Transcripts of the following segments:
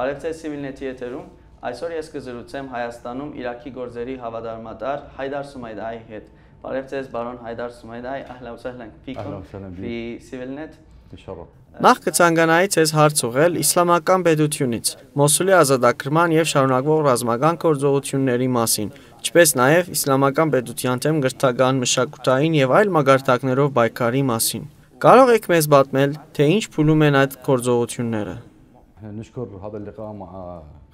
Բարևձեզ Civilnet-ի եթերում, այսօր ես կզրուցեմ Հայաստանում Իրաքի գործերի հավատարմատար Հայդար Սումայդայի հետ։ Բարևձեզ բարոն Հայդար Սումայդայ, ահլա վսահլան ֆիքում ֆի Civilnet։ Նախ կցանկանայի ձեզ հարց ուղղել իսլամական պետությունից, Մոսուլի ազատագրման և շարունակվող ռազմական գործողությունների մասին, ինչպես նաև իսլամական պետության դեմ գրթական, մշակութային և այլ մագարտակներով պայքարի մասին։ Կարող եք մեզ պատմել, թե ինչ փուլում են այդ գործողությունները։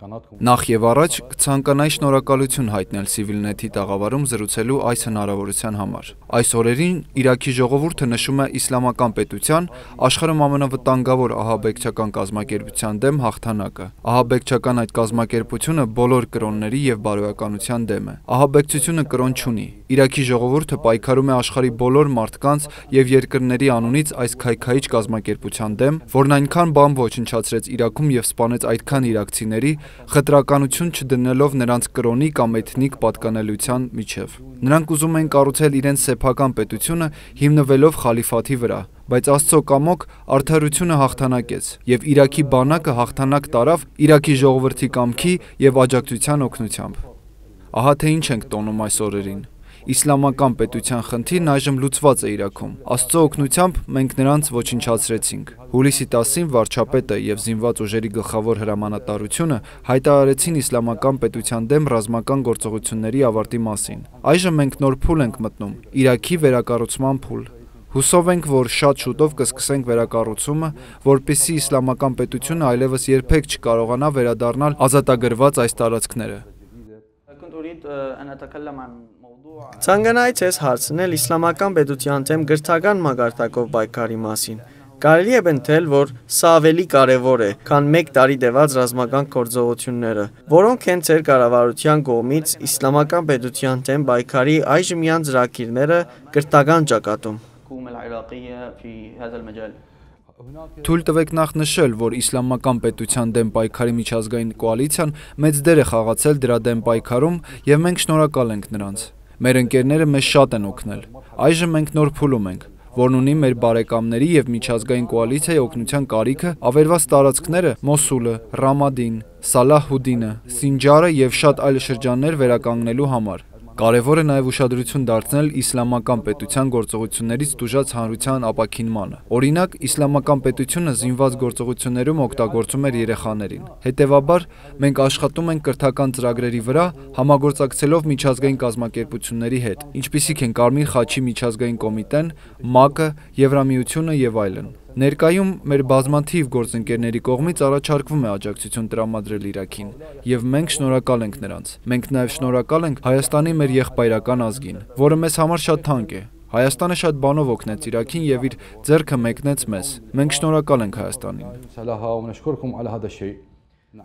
Նախ եւ առաջ կցանկանայի շնորհակալություն հայտնել Civilnet-ի տաղավարում զրուցելու այս հնարավորության համար։ Այս օրերին Իրաքի ժողովուրդը նշում է իսլամական պետության աշխարհում ամենավտանգավոր ահաբեկչական կազմակերպության դեմ հաղթանակը։ Ահաբեկչական այդ կազմակերպությունը բոլոր կրոնների եւ բարոյականության դեմ է։ Ահաբեկչությունը կրոն չունի։ Իրաքի ժողովուրդը պայքարում է աշխարհի բոլոր մարդկանց եւ երկրների անունից այս քայքայիչ կազմակերպության դեմ, որն այնքան բան ոչնչացրեց Իրաքում եւ սպանեց այդքան իրաքցիների, խտրականություն չդնելով նրանց կրոնի կամ էթնիկ պատկանելիության միջև։ Նրանք ուզում են կառուցել իրենց սեփական պետությունը հիմնվելով խալիֆաթի վրա, բայց Աստծո կամոք արդարությունը հաղթանակեց եւ Իրաքի բանակը հաղթանակ տարավ Իրաքի ժողովրդի կամքի եւ աջակցության օգնությամբ։ Ահա թե ինչ ենք տոնում այս օրերին։ Իսլամական պետության խնդիրն այժմ լուծված է Իրաքում։ Աստծո օգնությամբ մենք նրանց ոչնչացրեցինք։ Հուլիսի 10-ին վարչապետը եւ զինված ուժերի գլխավոր հրամանատարությունը հայտարարեցին իսլամական պետության դեմ ռազմական գործողությունների ավարտի մասին։ Այժմ մենք նոր փուլ ենք մտնում՝ Իրաքի վերակառուցման փուլ։ Հուսով ենք, որ շատ շուտով կսկսենք վերակառուցումը, որպեսզի իսլամական պետությունը այլևս երբեք չկարողանա վերադառնալ ազատագրված այս տարածքները։ Ցանկանայի ձեզ հարցնել իսլամական պետության դեմ գրթական մագարտակով պայքարի մասին։ Կարելի է պնդել, որ սա ավելի կարևոր է, քան 1 տարի տևած ռազմական գործողությունները, որոնք են ձեր կառավարության կողմից իսլամական պետության դեմ պայքարի այժմյան ծրագիրները գրթական ճակատում։ Թույլ տվեք նախ նշել, որ իսլամական պետության դեմ պայքարի միջազգային կոալիցիան մեծ դեր է խաղացել դրա դեմ պայքարում եւ մենք շնորհակալ ենք նրանց։ Մեր ընկերները մեզ շատ են օգնել։ Այժմ մենք նոր փուլում ենք, որն ունի մեր բարեկամների եւ միջազգային կոալիցիայի օգնության կարիքը ավերված տարածքները Մոսուլը, Ռամադին, Սալահուդինը, Սինջարը եւ շատ այլ շրջաններ վերականգնելու համար։ Կարևոր է նաև ուշադրություն դարձնել իսլամական պետության գործողություններից տուժած հանրության ապաքինմանը։ Օրինակ, իսլամական պետությունը զինված գործողություններում օգտագործում էր երեխաներին։ Հետևաբար, մենք աշխատում ենք կրթական ծրագրերի վրա, համագործակցելով միջազգային կազմակերպությունների հետ, ինչպիսիք են Կարմիր խաչի միջազգային կոմիտեն, ՄԱԿ-ը, Եվրամիությունը եւ այլն։ Ներկայում մեր բազմաթիվ գործընկերների կողմից առաջարկվում է աջակցություն տրամադրել Իրաքին, եւ մենք շնորհակալ ենք նրանց։ Մենք նաեւ շնորհակալ ենք Հայաստանի մեր եղբայրական ազգին, որը մեզ համար շատ թանկ է։ Հայաստանը շատ բանով օգնեց Իրաքին եւ իր ձեռքը մեկնեց մեզ։ Մենք շնորհակալ ենք Հայաստանին։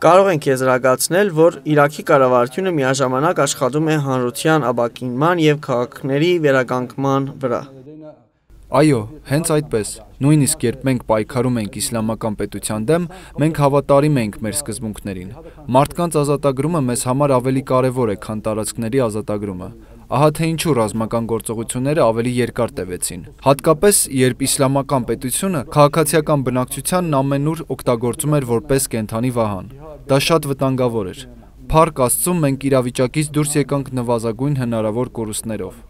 Կարող ենք եզրակացնել, որ Իրաքի կառավարությունը միաժամանակ աշխատում է հանրության ապաքինման եւ քաղաքների վերականգնման վրա։ Այո, հենց այդպես։ Նույնիսկ երբ մենք պայքարում ենք իսլամական պետության դեմ, մենք հավատարիմ ենք մեր սկզբունքներին։ Մարդկանց ազատագրումը մեզ համար ավելի կարևոր է, քան տարածքների ազատագրումը։ Ահա թե ինչու ռազմական գործողությունները ավելի երկար տևեցին։ Հատկապես, երբ իսլամական պետությունը քաղաքացիական բնակչությանն ամենուր օգտագործում էր որպես կենդանի վահան։ Դա շատ վտանգավոր էր։ Փառք Աստծո, մենք իրավիճակից դուրս եկանք նվազագույն հնարավոր կորուստներով։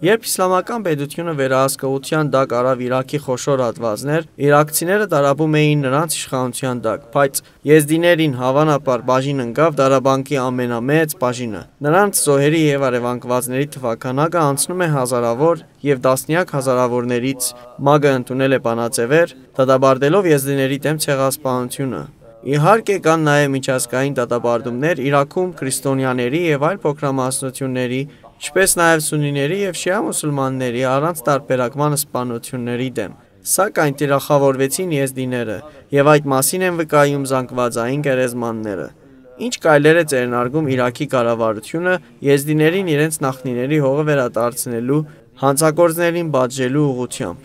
Երբ իսլամական պետությունը վերահսկողության տակ առավ Իրաքի խոշոր հատվածներ, իրաքցիները տարապում էին նրանց իշխանության տակ, բայց եզդիներին հավանաբար բաժին ընկավ Դարաբանկի ամենամեծ բաժինը։ Նրանց զոհերի եւ արևանկվածների թվականակը անցնում է հազարավոր եւ տասնյակ հազարավորներից ՄԱԳ-ը ընդունել է բանաձևեր, դատապարտելով եզդիների դեմ ցեղասպանությունը։ Իհարկե կան նաև միջազգային դատապարտումներ Իրաքում քրիստոնյաների եւ այլ փոքրամասնությունների, ինչպես նաև սուննիների եւ շիա մուսուլմանների առանց տարբերակման սպանությունների դեմ։ Սակայն թիրախավորվեցին եզդիները եւ այդ մասին են վկայում զանգվածային գերեզմանները։ Ինչ կայլեր է ձեռնարկում Իրաքի կառավարությունը եզդիներին իրենց նախնիների հողը վերադարձնելու, հանցագործներին պատժելու ուղղությամբ։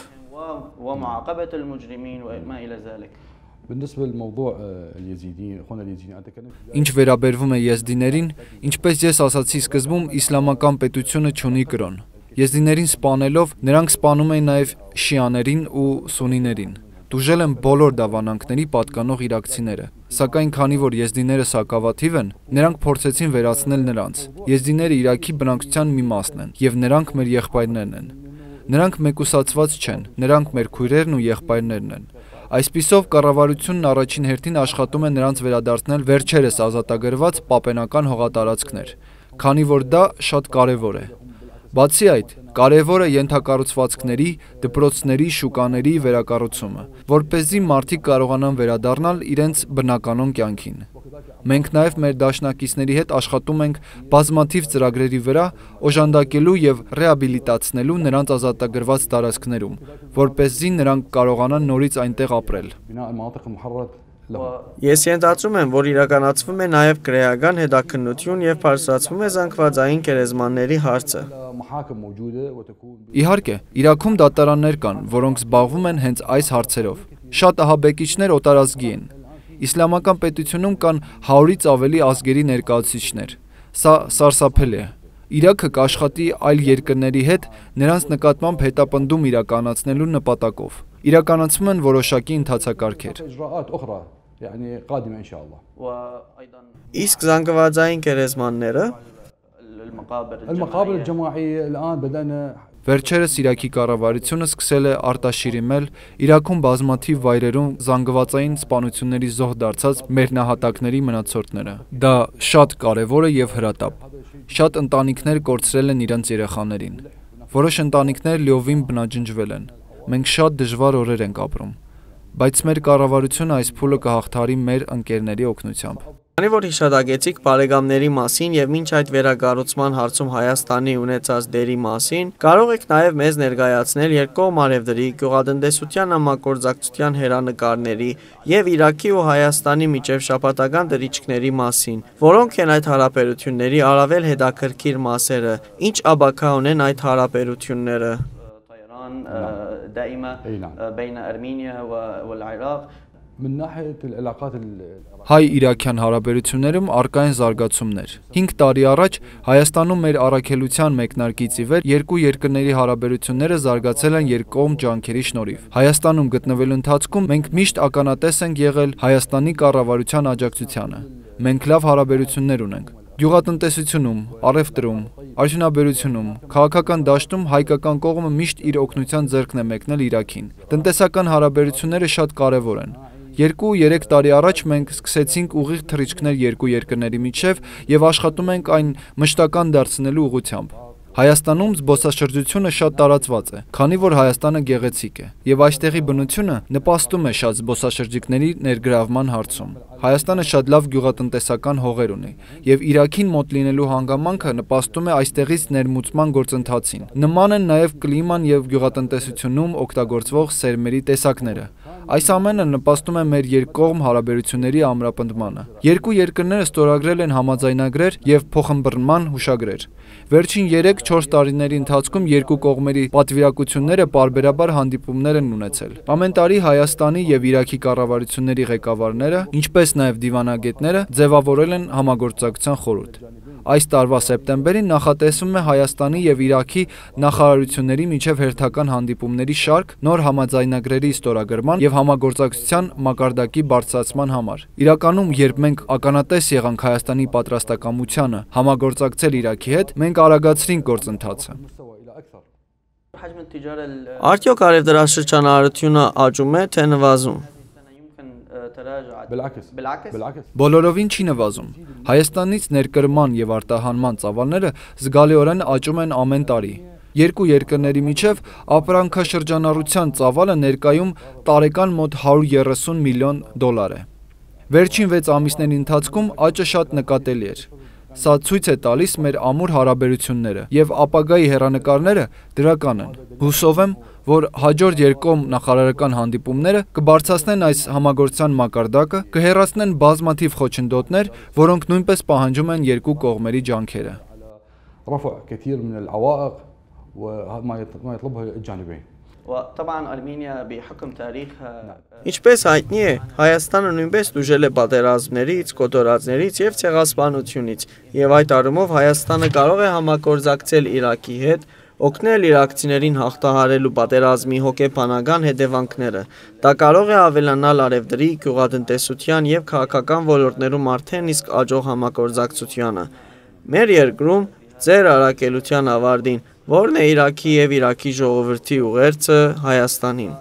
Ինչ վերաբերվում է եզդիներին, ինչպես ես ասացի սկզբում, իսլամական պետությունը չունի կրոն։ Եզդիներին սպանելով, նրանք սպանում են նաև շիաներին ու սունիներին։ Տուժել են բոլոր դավանանքների պատկանող իրաքցիները։ Սակայն քանի որ եզդիները սակավաթիվ են, նրանք փորձեցին վերացնել նրանց։ Եզդիները Իրաքի բնակչության մի մասն են, եւ նրանք մեր եղբայրներն են։ Նրանք մեկուսացված չեն, նրանք մեր քույրերն ու եղբայրներն են։ Այսպիսով կառավարությունն առաջին հերթին աշխատում է նրանց վերադարձնել վերջերս ազատագրված պապենական հողատարածքներ, քանի որ դա շատ կարևոր է։ Բացի այդ, կարևոր է ենթակառուցվածքների, դպրոցների, շուկաների վերակառուցումը, որպեսզի մարդիկ կարողանան վերադառնալ իրենց բնականոն կյանքին։ Մենք նաև մեր դաշնակիցների հետ աշխատում ենք բազմաթիվ ծրագրերի վրա, օժանդակելու եւ ռեաբիլիտացնելու նրանց ազատագրված տարածքներում, որպեսզի նրանք կարողանան նորից այնտեղ ապրել։ Ես ենթադրում եմ, որ իրականացվում է նաև քրեական հետաքննություն եւ բարձրացվում է զանգվածային գերեզմանների հարցը։ Իհարկե, Իրաքում դատարաններ կան, որոնք զբաղվում են հենց այս հարցերով։ Շատ ահաբեկիչներ օտարազգի են։ Իսլամական պետությունում կան 100-ից ավելի ազգերի ներկայացուցիչներ։ Սա սարսափելի է։ Իրաքը կաշխատի այլ երկրների հետ նրանց նկատմամբ հետապնդում իրականացնելու նպատակով։ Իրականացվում են որոշակի ընթացակարգեր։ Իսկ զանգվածային գերեզմանները Վերջերս Իրաքի կառավարությունը սկսել է արտաշիրիմել Իրաքում բազմաթիվ վայրերում զանգվածային սպանությունների զոհ դարձած մեր նահատակների մնացորդները։ Դա շատ կարևոր է եւ հրատապ։ Շատ ընտանիքներ կորցրել են իրենց երեխաներին։ Որոշ ընտանիքներ լիովին բնաջնջվել են։ Մենք շատ դժվար օրեր ենք ապրում, բայց մեր կառավարությունը այս փուլը կհաղթահարի մեր ընկերների օգնությամբ։ Քանի որ հիշատակեցիք բարեկամների մասին եւ մինչ այդ վերակառուցման հարցում Հայաստանի ունեցած դերի մասին, կարող եք նաեւ մեզ ներկայացնել երկկողմ արևդրի, գյուղատնտեսության համագործակցության հերանեկարների եւ Իրաքի ու Հայաստանի միջև շաբաթական դրիչքների մասին, որոնք են այդ հարաբերությունների առավել հետաքրքիր մասերը, ինչ աբակա ունեն այդ հարաբերությունները։ Հայ-իրաքյան հարաբերություններում առկա են զարգացումներ։ 5 տարի առաջ Հայաստանում մեր առաքելության մեկնարկից ի վեր երկու երկրների հարաբերությունները զարգացել են երկկողմ ջանքերի շնորհիվ։ Հայաստանում գտնվելու ընթացքում մենք միշտ ականատես ենք եղել Հայաստանի կառավարության աջակցությանը։ Մենք լավ հարաբերություններ ունենք։ Գյուղատնտեսությունում, առևտրում, արդյունաբերությունում, քաղաքական դաշտում հայկական կողմը միշտ իր օգնության ձեռքն է մեկնել Իրաքին։ Տնտեսական հարաբերությունները շատ կարևոր են։ 2-3 տարի առաջ մենք սկսեցինք ուղիղ թռիչքներ երկու երկրների միջև եւ աշխատում ենք այն մշտական դարձնելու ուղղությամբ։ Հայաստանում զբոսաշրջությունը շատ տարածված է, քանի որ Հայաստանը գեղեցիկ է, եւ այստեղի բնությունը նպաստում է շատ զբոսաշրջիկների ներգրավման հարցում։ Հայաստանը շատ լավ գյուղատնտեսական հողեր ունի, եւ Իրաքին մոտ լինելու հանգամանքը նպաստում է այստեղից ներմուծման գործընթացին։ Նման են նաեւ կլիման եւ գյուղատնտեսությունում օգտագործվող սերմերի տեսակները։ Այս ամենը նպաստում է մեր երկկողմ հարաբերությունների ամրապնդմանը։ Երկու երկրները ստորագրել են համաձայնագրեր եւ փոխըմբռնման հուշագրեր։ Վերջին 3-4 տարիների ընթացքում երկու կողմերի պատվիրակությունները պարբերաբար հանդիպումներ են ունեցել։ Ամեն տարի Հայաստանի եւ Իրաքի կառավարությունների ղեկավարները, ինչպես նաեւ դիվանագետները ձևավորել են համագործակցության խորհուրդ։ Այս տարվա սեպտեմբերին նախատեսվում է Հայաստանի եւ Իրաքի նախարարությունների միջև հերթական հանդիպումների շարք նոր համաձայնագրերի ստորագրման եւ համագործակցության մակարդակի բարձրացման համար։ Իրականում, երբ մենք ականատես եղանք Հայաստանի պատրաստակամությանը համագործակցել Իրաքի հետ, մենք արագացրինք գործընթացը։ Արդյոք արևդրաշրջանառությունը աճում է, թե նվազում։ Բոլորովին չի նվազում։ Հայաստանից ներկրման եւ արտահանման ծավալները զգալիորեն աճում են ամեն տարի։ Երկու երկրների միջև ապրանքաշրջանառության ծավալը ներկայում տարեկան մոտ $130 միլիոն է։ Վերջին 6 ամիսների ընթացքում աճը շատ նկատելի էր։ Սա ցույց է տալիս մեր ամուր հարաբերությունները եւ ապագայի հեռանկարները դրական են։ Հուսով եմ, որ հաջորդ երկկողմ նախարարական հանդիպումները կբարձրացնեն այս համագործակցության մակարդակը, կհեռացնեն բազմաթիվ խոչընդոտներ, որոնք նույնպես պահանջում են երկու կողմերի ջանքերը։ Ինչպես հայտնի է, Հայաստանը նույնպես տուժել է պատերազմներից, կոտորածներից եւ ցեղասպանությունից, եւ այդ առումով Հայաստանը կարող է համագործակցել Իրաքի հետ, օգնել իրաքցիներին հաղթահարելու պատերազմի հոգեբանական հետևանքները։ Դա կարող է ավելանալ արևդրի, գյուղատնտեսության և քաղաքական ոլորտներում արդեն իսկ աճող համագործակցությանը։ Մեր երկրում ձեր առաքելության ավարտին ո՞րն է Իրաքի և Իրաքի ժողովրդի ուղերձը Հայաստանին։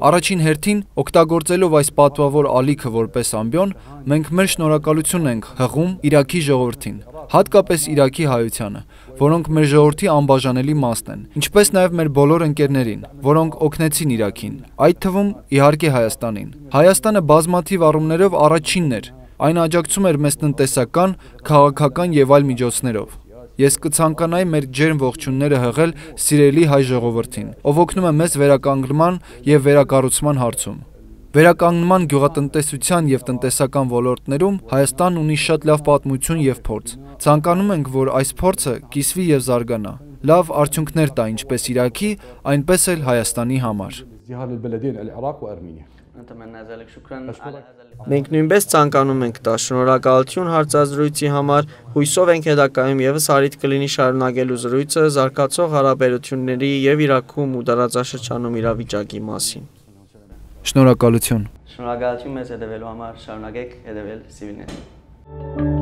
Առաջին հերթին, օգտագործելով այս պատվավոր ալիքը որպես ամբիոն, մենք մեր շնորհակալությունն ենք հղում Իրաքի ժողովրդին, հատկապես Իրաքի հայությանը, որոնք մեր ժողովրդի անբաժանելի մասն են, ինչպես նաև մեր բոլոր ընկերներին, որոնք օգնեցին Իրաքին, այդ թվում իհարկե Հայաստանին։ Հայաստանը բազմաթիվ առումներով առաջինն էր, այն աջակցում էր մեզ տնտեսական, քաղաքական և այլ միջոցներով։ Ես կցանկանայի մեր ջերմ ողջույնները հղել սիրելի հայ ժողովրդին, ով օգնում է մեզ վերականգնման և վերակառուցման հարցում։ Վերականգնման գյուղատնտեսության և տնտեսական ոլորտներում Հայաստանն ունի շատ լավ պատմություն և փորձ։ Ցանկանում ենք, որ այս փորձը կիսվի և զարգանա, լավ արդյունքներ տա ինչպես Իրաքի, այնպես էլ Հայաստանի համար։ Մենք նույնպես ցանկանում ենք տա շնորհակալություն հարցազրույցի համար, հույսով ենք հետագայում ևս առիթ կլինի շարունակելու զրույցը զարգացող հարաբերությունների և Իրաքում ու տարածաշրջանում իրավիճակի մասին։ Շնորհակալություն։ Շնորհակալություն մեզ հետևելու համար, շարունակեք հետևել Civilnet-ին։